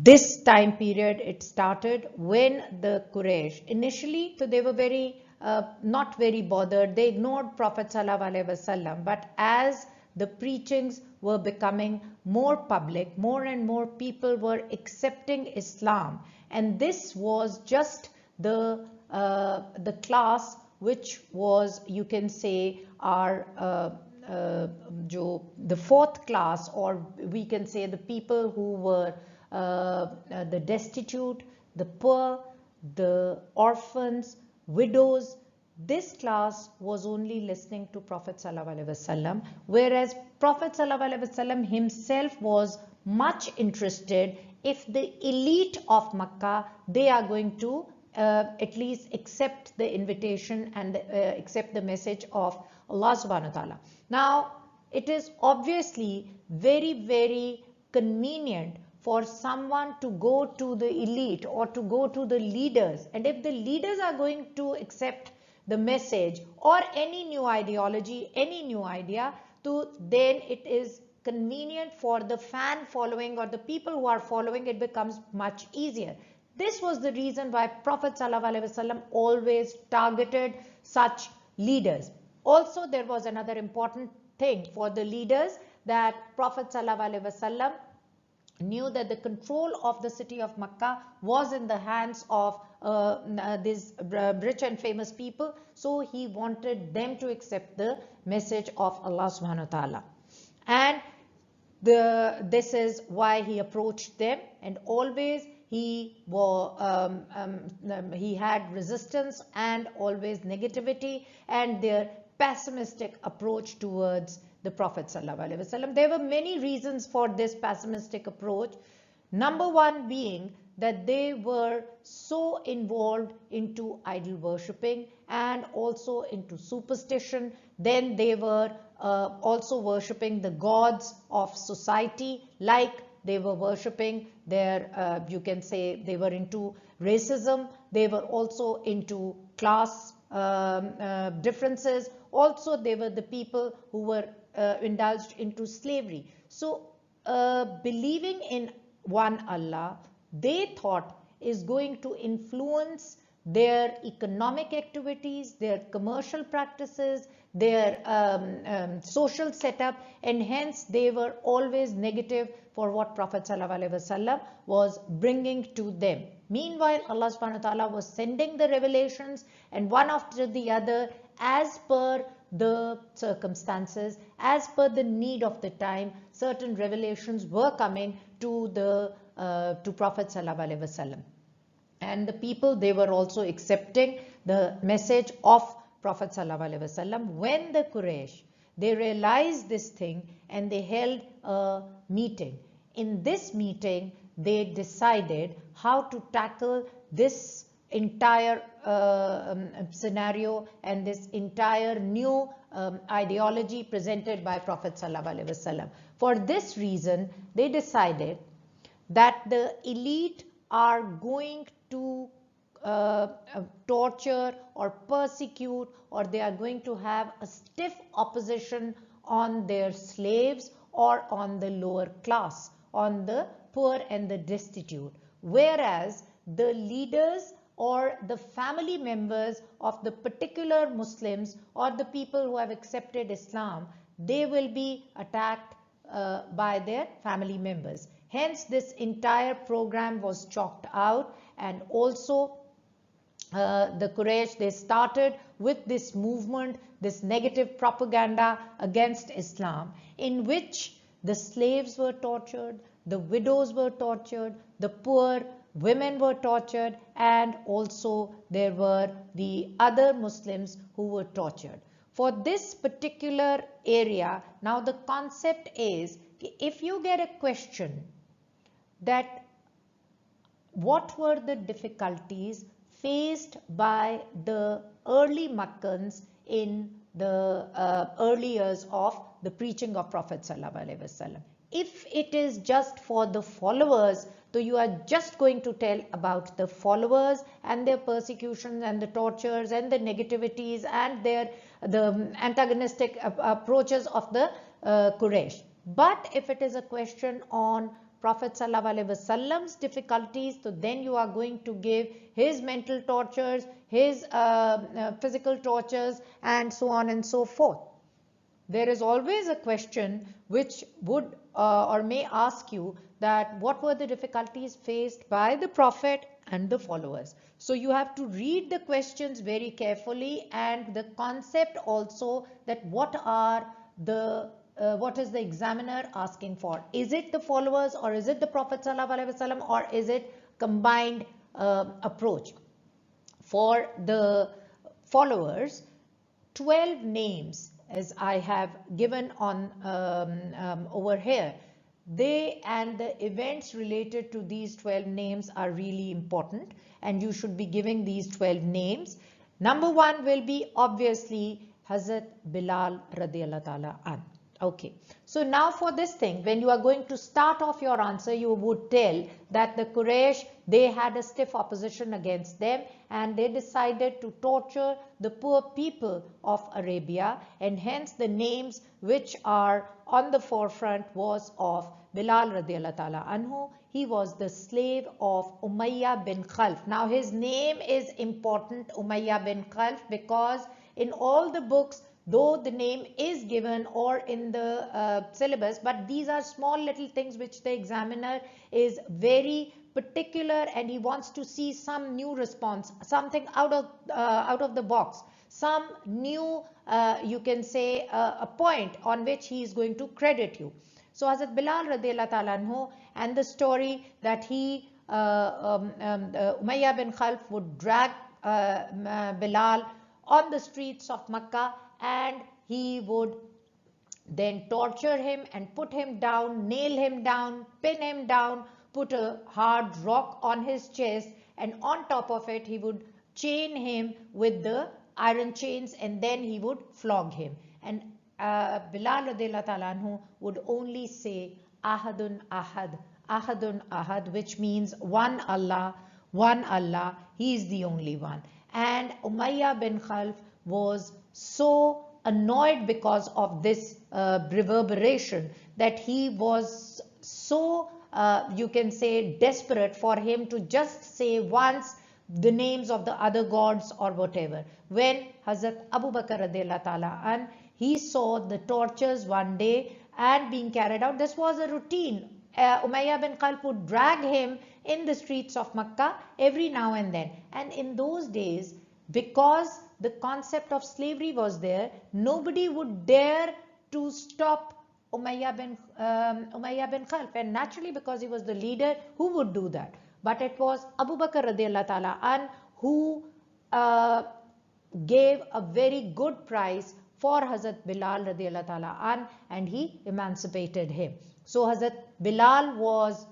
This time period, it started when the Quraysh initially, so they were very not very bothered. They ignored Prophet Sallallahu Alaihi Wasallam. But as the preachings were becoming more public, more and more people were accepting Islam, and this was just the class which was, you can say, our the fourth class, or we can say the people who were the destitute, the poor, the orphans, widows. This class was only listening to Prophet Sallallahu Alaihi Wasallam, whereas Prophet Sallallahu Alaihi Wasallam himself was much interested if the elite of Makkah, they are going to at least accept the invitation and accept the message of Allah subhanahu wa ta'ala. Now, it is obviously very, very convenient for someone to go to the elite or to go to the leaders, and if the leaders are going to accept the message or any new ideology, any new idea, then it is convenient for the fan following or the people who are following, it becomes much easier. This was the reason why Prophet ﷺ always targeted such leaders. Also, there was another important thing for the leaders, that Prophet ﷺ knew that the control of the city of Makkah was in the hands of these rich and famous people. So he wanted them to accept the message of Allah subhanahu wa ta'ala. And this is why he approached them, and always he had resistance and always negativity and their pessimistic approach towards the Prophet ﷺ. There were many reasons for this pessimistic approach. Number one being that they were so involved into idol worshipping and also into superstition. Then they were also worshipping the gods of society, like they were worshipping their, you can say, they were into racism. They were also into class differences. Also, they were the people who were indulged into slavery. So, believing in one Allah, they thought is going to influence their economic activities, their commercial practices, their social setup, and hence they were always negative for what Prophet ﷺ was bringing to them. Meanwhile, Allah subhanahu wa ta'ala was sending the revelations, and one after the other, as per the circumstances, as per the need of the time, certain revelations were coming to Prophet sallallahu alaihi wasallam, and the people, they were also accepting the message of Prophet sallallahu alaihi wasallam. When the Quraysh, they realized this thing, and they held a meeting. In this meeting, they decided how to tackle this entire scenario and this entire new ideology presented by Prophet sallallahu alaihi wasallam. For this reason, they decided that the elite are going to torture or persecute, or they are going to have a stiff opposition on their slaves or on the lower class, on the poor and the destitute. Whereas the leaders or the family members of the particular Muslims or the people who have accepted Islam, they will be attacked by their family members. Hence, this entire program was chalked out, and also the Quraysh, they started with this movement, this negative propaganda against Islam, in which the slaves were tortured, the widows were tortured, the poor women were tortured, and also there were the other Muslims who were tortured. For this particular area, now the concept is, if you get a question that what were the difficulties faced by the early Makkans in the early years of the preaching of Prophet sallallahu alaihi wasallam. If it is just for the followers So you are just going to tell about the followers and their persecutions and the tortures and the negativities and the antagonistic approaches of the Quraysh. But if it is a question on Prophet ﷺ's difficulties, so then you are going to give his mental tortures, his physical tortures, and so on and so forth. There is always a question which would or may ask you that what were the difficulties faced by the Prophet and the followers. So you have to read the questions very carefully, and the concept also that what is the examiner asking for? Is it the followers, or is it the Prophet ﷺ, or is it combined approach? For the followers, 12 names, as I have given on over here, they and the events related to these 12 names are really important, and you should be giving these 12 names. Number one will be obviously Hazrat Bilal radiallahu ta'ala an. Okay, so now for this thing, when you are going to start off your answer, you would tell that the Quraysh, they had a stiff opposition against them, and they decided to torture the poor people of Arabia, and hence the names which are on the forefront was of Bilal radiallahu ta'ala anhu. He was the slave of Umayyah bin Khalf. Now his name is important, Umayyah bin Khalf, because in all the books, though the name is given or in the syllabus, but these are small little things which the examiner is very particular, and he wants to see some new response, something out of the box, some new you can say a point on which he is going to credit you. So Hazrat Bilal radiallahu ta'ala anhu, and the story that he Umayyah bin Khalf would drag Bilal on the streets of Makkah, and he would then torture him and put him down, nail him down, pin him down, put a hard rock on his chest, and on top of it he would chain him with the iron chains, and then he would flog him. And Bilal radiallahu ta'ala anhu would only say Ahadun Ahad, Ahadun Ahad, which means one Allah, he is the only one. And Umayyah bin Khalf was so annoyed because of this reverberation that he was so you can say desperate for him to just say once the names of the other gods or whatever. When Hazrat Abu Bakr radiallahu ta'ala an, he saw the tortures one day and being carried out, this was a routine. Umayyah bin Khalf would drag him in the streets of Makkah every now and then. And in those days, because the concept of slavery was there, nobody would dare to stop Umayyah bin Khalf, and naturally because he was the leader, who would do that? But it was Abu Bakr radiallahu ta'ala an who gave a very good price for Hazrat Bilal radiallahu ta'ala an, and he emancipated him. So Hazrat Bilal was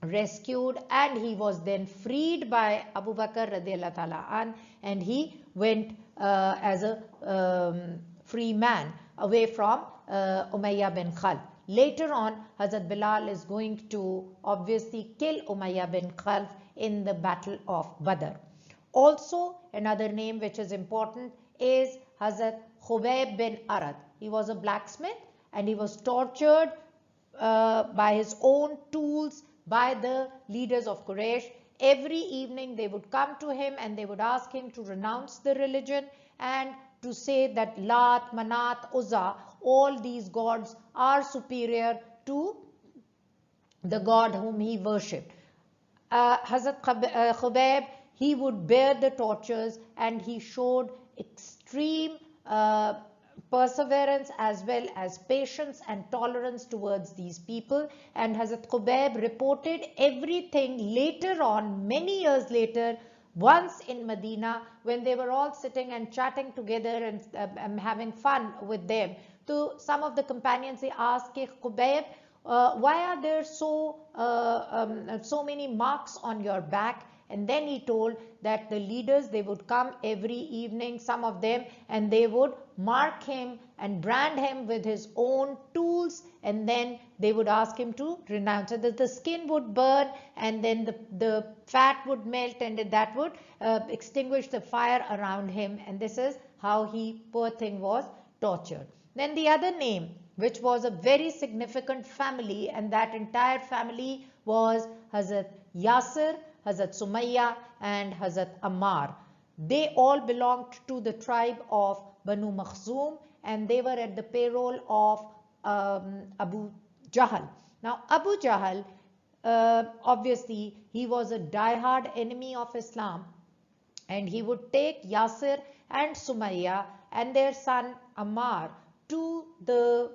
rescued, and he was then freed by Abu Bakr radiallahu ta'ala an, and he went as a free man away from Umayyah bin Khalf. Later on, Hazrat Bilal is going to obviously kill Umayyah bin Khalf in the battle of Badr. Also, another name which is important is Hazrat Khubayb bin Arad. He was a blacksmith, and he was tortured by his own tools by the leaders of Quraysh. Every evening they would come to him and they would ask him to renounce the religion and to say that Lat, Manat, Uzza, all these gods are superior to the God whom he worshipped. Hazrat Khubayb, he would bear the tortures, and he showed extreme perseverance as well as patience and tolerance towards these people. And Hazrat Khubayb reported everything later on, many years later, once in Medina, when they were all sitting and chatting together and having fun with them. So some of the companions, they asked, Khubayb, why are there so many marks on your back? And then he told that the leaders, they would come every evening, some of them, and they would mark him and brand him with his own tools, and then they would ask him to renounce. So that the skin would burn, and then the fat would melt, and that would extinguish the fire around him. And this is how he, poor thing, was tortured. Then the other name, which was a very significant family, and that entire family was Hazrat Yasir, Hazrat Sumayya, and Hazrat Ammar. They all belonged to the tribe of Banu Makhzum, and they were at the payroll of Abu Jahl. Now, Abu Jahl, obviously, he was a die-hard enemy of Islam, and he would take Yasir and Sumayya and their son Ammar to the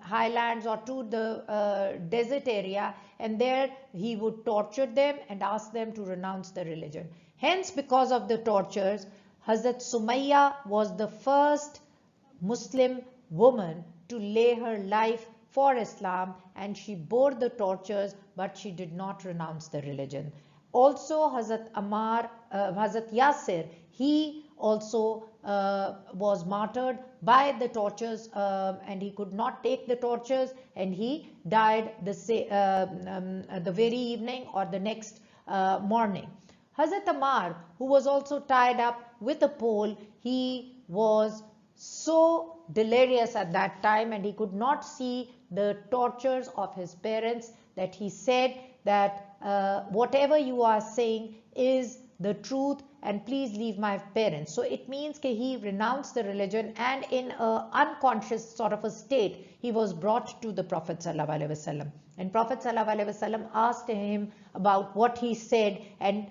highlands or to the desert area, and there he would torture them and ask them to renounce the religion. Hence, because of the tortures, Hazrat Sumayya was the first Muslim woman to lay her life for Islam, and she bore the tortures, but she did not renounce the religion. Also, Hazrat Yasir, he also was martyred by the tortures, and he could not take the tortures, and he died the very evening or the next morning. Hazrat Ammar, who was also tied up with a pole, he was so delirious at that time, and he could not see the tortures of his parents, that he said that whatever you are saying is the truth, and please leave my parents. So it means that he renounced the religion, and in an unconscious sort of a state, he was brought to the Prophet ﷺ. And Prophet ﷺ asked him about what he said and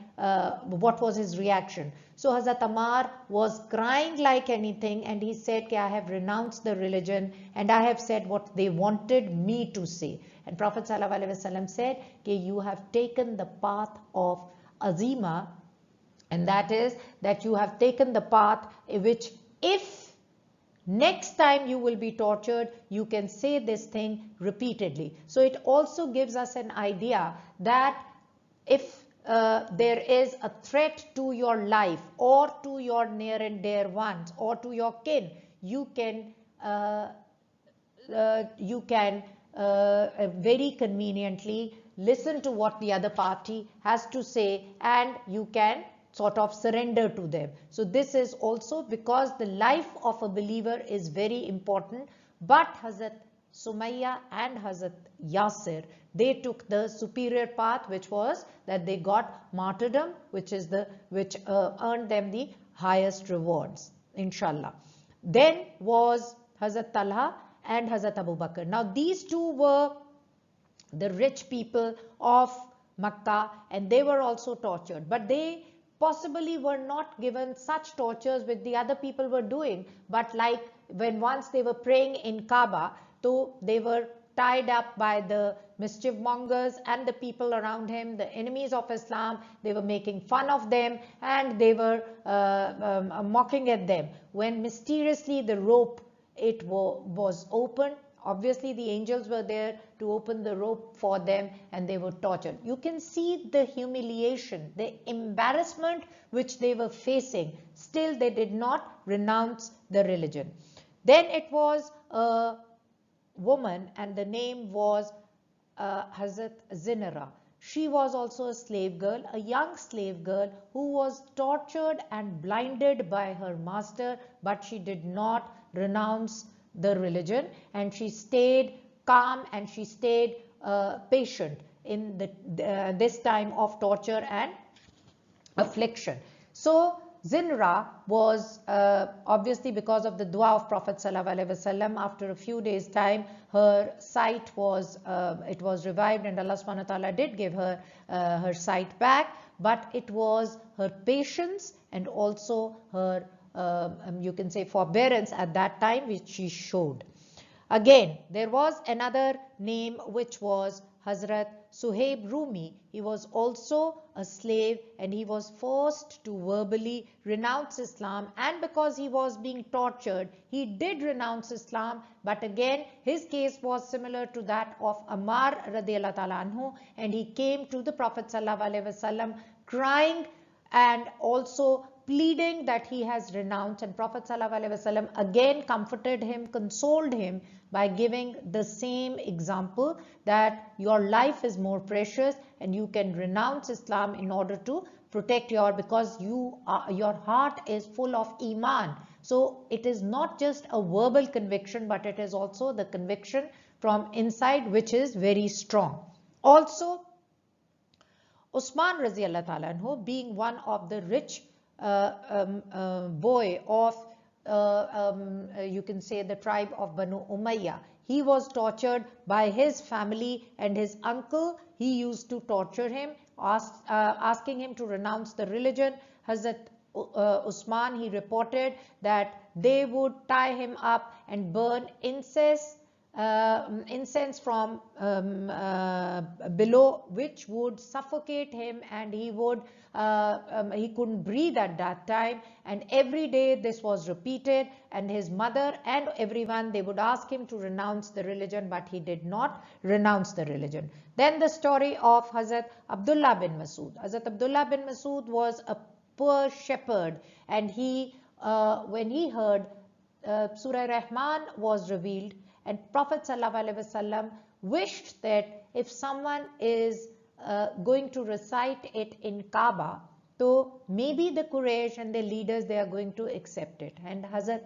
what was his reaction. So Hazrat Ammar was crying like anything, and he said, I have renounced the religion and I have said what they wanted me to say. And Prophet ﷺ said, you have taken the path of Azima, and that is that you have taken the path which, if next time you will be tortured, you can say this thing repeatedly. So it also gives us an idea that if there is a threat to your life or to your near and dear ones or to your kin, you can very conveniently listen to what the other party has to say, and you can sort of surrender to them. So this is also because the life of a believer is very important. But Hazrat Sumayya and Hazrat Yasir, they took the superior path, which was that they got martyrdom, which earned them the highest rewards, inshallah. Then was Hazrat Talha and Hazrat Abu Bakr. Now these two were the rich people of Makkah, and they were also tortured, but they possibly were not given such tortures which the other people were doing. But like when once they were praying in Kaaba, so they were tied up by the mischief mongers and the people around him, the enemies of Islam. They were making fun of them, and they were mocking at them. When mysteriously the rope, it was opened, obviously the angels were there to open the rope for them, and they were tortured. You can see the humiliation, the embarrassment which they were facing. Still they did not renounce the religion. Then it was a woman, and the name was Hazrat Zinara. She was also a slave girl, a young slave girl who was tortured and blinded by her master, but she did not renounce the religion, and she stayed calm and she stayed patient in this time of torture and affliction. So Zinra was obviously, because of the dua of Prophet ﷺ, after a few days time, her sight was it was revived, and Allah subhanahu wa ta'ala did give her her sight back. But it was her patience and also her you can say forbearance at that time which she showed. Again, there was another name which was Hazrat Suhaib Rumi. He was also a slave, and he was forced to verbally renounce Islam, and because he was being tortured, he did renounce Islam. But again, his case was similar to that of Ammar radiallahu ta'ala anhu, and he came to the Prophet sallallahu alaihi wasallam crying and also pleading that he has renounced, and Prophet ﷺ again comforted him, consoled him by giving the same example that your life is more precious and you can renounce Islam in order to protect because your heart is full of Iman. So it is not just a verbal conviction, but it is also the conviction from inside which is very strong. Also, Usman Raziallahu Ta'ala anhu, being one of the rich boy of you can say the tribe of Banu Umayyah, he was tortured by his family, and his uncle, he used to torture him, asking him to renounce the religion. Hazrat Usman, he reported that they would tie him up and burn incense from below, which would suffocate him, and he couldn't breathe at that time. And every day this was repeated, and his mother and everyone, they would ask him to renounce the religion, but he did not renounce the religion. Then the story of Hazrat Abdullah bin Masud. Hazrat Abdullah bin Masud was a poor shepherd, and when he heard Surah Rahman was revealed, and Prophet ﷺ wished that if someone is going to recite it in Kaaba, so maybe the Quraysh and their leaders, they are going to accept it. And Hazrat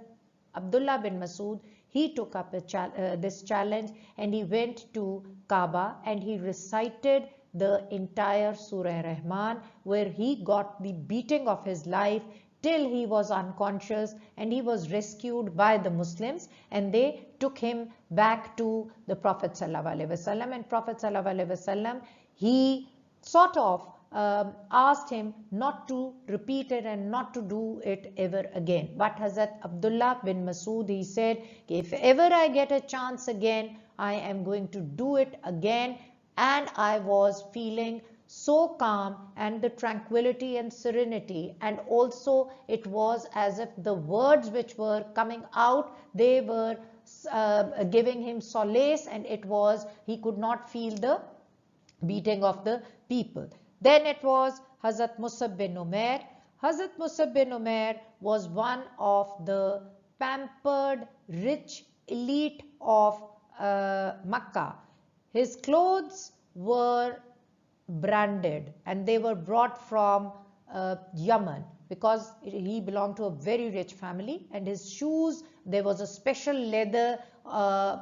Abdullah bin Masud, he took up this challenge, and he went to Kaaba and he recited the entire Surah Rahman, where he got the beating of his life till he was unconscious, and he was rescued by the Muslims, and they took him back to the Prophet ﷺ. And Prophet ﷺ, he sort of asked him not to repeat it and not to do it ever again. But Hazrat Abdullah bin Masud, he said, if ever I get a chance again, I am going to do it again. And I was feeling so calm, and the tranquility and serenity, and also it was as if the words which were coming out, they were giving him solace, and he could not feel the beating of the people. Then it was Hazrat Musab bin Umair. Hazrat Musab bin Umair was one of the pampered, rich elite of Makkah. His clothes were branded, and they were brought from Yemen, because he belonged to a very rich family. And his shoes, there was a special leather of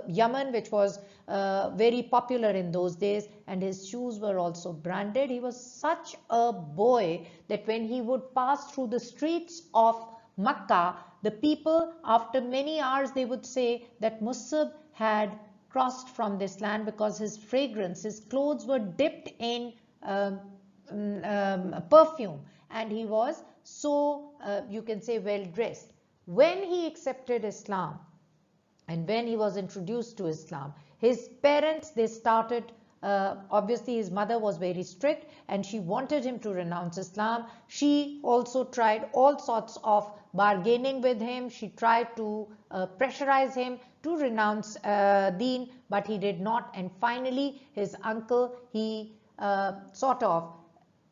Yemen, which was very popular in those days, and his shoes were also branded. He was such a boy that when he would pass through the streets of Makkah, the people, after many hours, they would say that Musab had crossed from this land, because his fragrance, his clothes were dipped in perfume, and he was so, you can say, well dressed. When he accepted Islam, and when he was introduced to Islam, his parents, they started, obviously his mother was very strict, and she wanted him to renounce Islam. She also tried all sorts of bargaining with him. She tried to pressurize him to renounce Deen, but he did not. And finally, his uncle, he sort of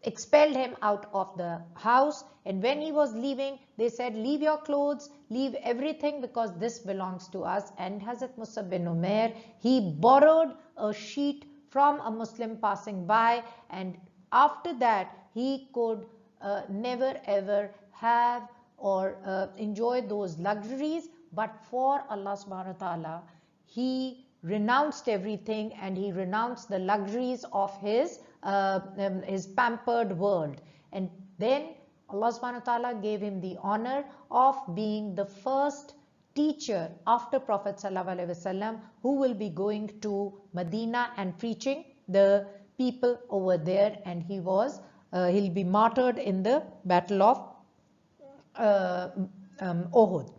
expelled him out of the house. And when he was leaving, they said, leave your clothes, leave everything, because this belongs to us. And Hazrat Musab bin Umair, he borrowed a sheet from a Muslim passing by, and after that he could never ever have or enjoy those luxuries. But for Allah subhanahu wa ta'ala, he renounced everything, and he renounced the luxuries of his pampered world. And then Allah subhanahu wa ta'ala gave him the honor of being the first teacher after Prophet ﷺ, who will be going to Medina and preaching the people over there, and he'll be martyred in the battle of Uhud.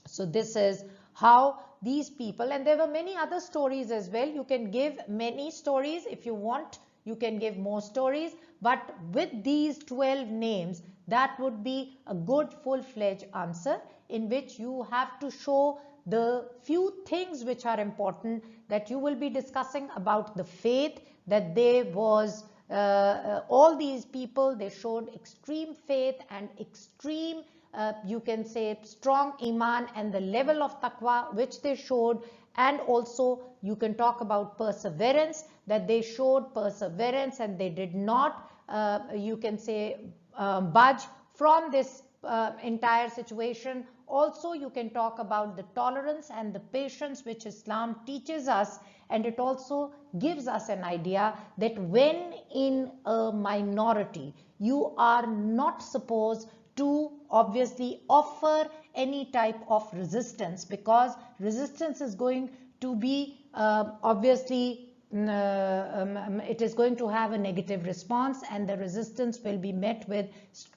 So this is how these people, and there were many other stories as well. You can give many stories if you want. You can give more stories, but with these 12 names, that would be a good full-fledged answer, in which you have to show the few things which are important, that you will be discussing about the faith, that there was all these people, they showed extreme faith and extreme, you can say, strong iman, and the level of taqwa which they showed. And also you can talk about perseverance, that they showed perseverance and they did not, you can say, budge from this entire situation. Also you can talk about the tolerance and the patience which Islam teaches us, and it also gives us an idea that when in a minority, you are not supposed to obviously offer any type of resistance, because resistance is going to be obviously it is going to have a negative response, and the resistance will be met with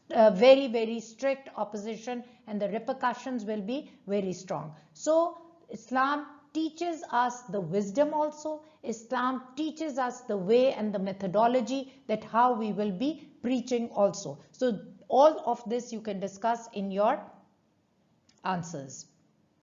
very, very strict opposition, and the repercussions will be very strong. So Islam teaches us the wisdom also. Islam teaches us the way and the methodology that how we will be preaching also. So all of this you can discuss in your answers.